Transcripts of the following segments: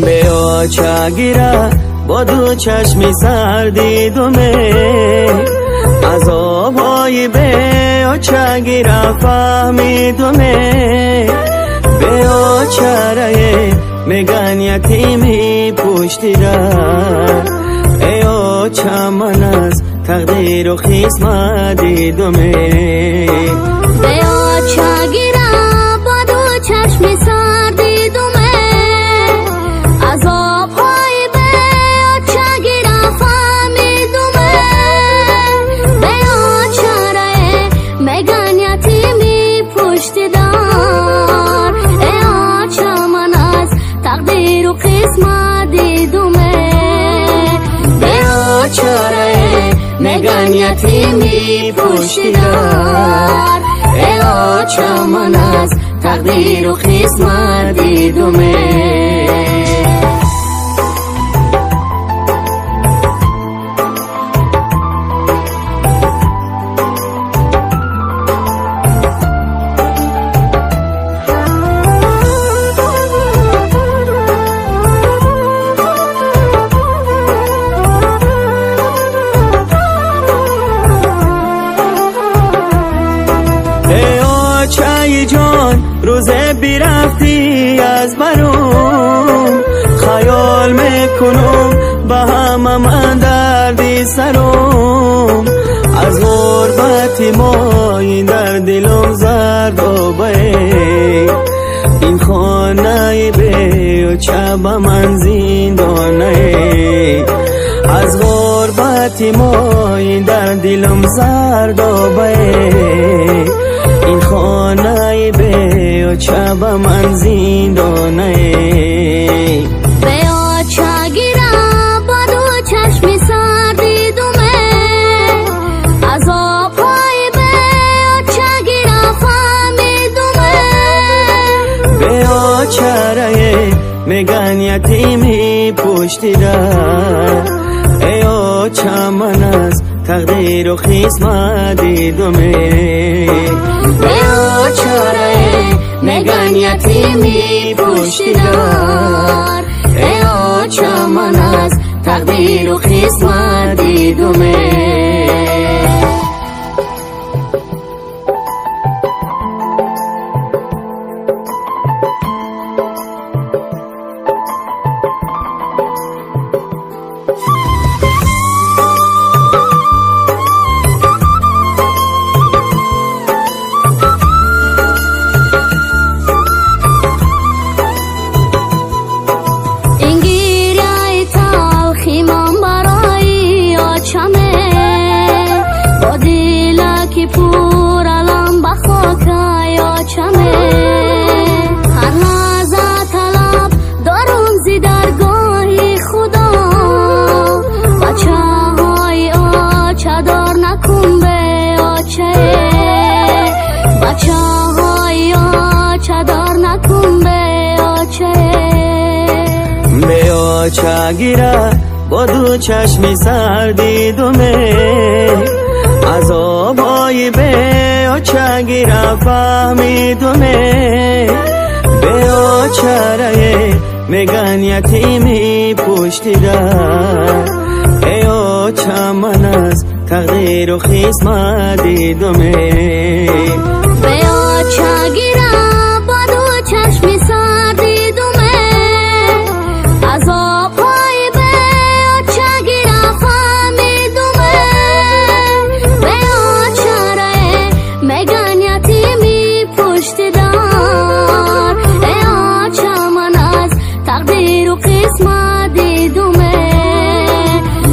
بیا چه گیره با دو چشمی سر دیدمه، عذابهای بیا چه گیره فهمیدمه. بیا چرای میگن یتیمی پشتی را، ایا چمن از تقدیر و خیسمت دیدمه. بیا چه گیره با دو چشمی سر دیدمه، عذابهای بیا چه گیره فهمیدمه. بیا چرای میگن یتیمی پشتی دار، ایا چمن از تقدیر و قسمت دیدمه. بیا چرای میگن یتیمی پشتی دار، ایا چمن از تقدیر و قسمت دیدمه. چای جان روزه بیرفتی از برون، خیال میکنم به همه من دردی سرم. از غربت ما این در دلم زرد و بی، این خانه بی و چه به من زندانه. از غربت ما این در دلم زرد و بی، این خانه بی و چه به من زندانه. بیا چه گیره با دو چشمی سر دیدمه، عذابهای بیا چه گیره فهمیدمه. بیا چرای میگن یتیمی پشتی را، ایا چمن از تقدیر و خیسمت دیدمه. بیا چرای میگن یتیمی پشتی دار، ایا چمن از تقدیر و قسمت دیدمه. پور علم بخاک یا چمه، هر لحظه طلب دارم زی درگاهی خدا. بچه های آچه دار نکن به آچه، بچه های آچه دار نکن به آچه. به آچه گیره با دو چشمی سر دیدمه، عذابهای بیا چه گیره فهمیدمه. بیا چرای میگن یتیمی پشتی را، ایا چمن از تقدیر و خیسمت دیدمه. بیا چه گیره با دو چشمی سر دیدمه، عذابهای بیا چه گیره فهمیدمه. بیا چرای میگن یتیمی پشتی دار، ایا چمن از تقدیر و قسمت دیدمه.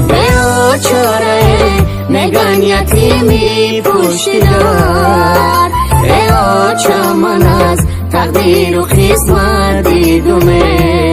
بیا چرای میگن یتیمی پشتی دار، ایا چمن از تقدیر و قسمت دیدمه.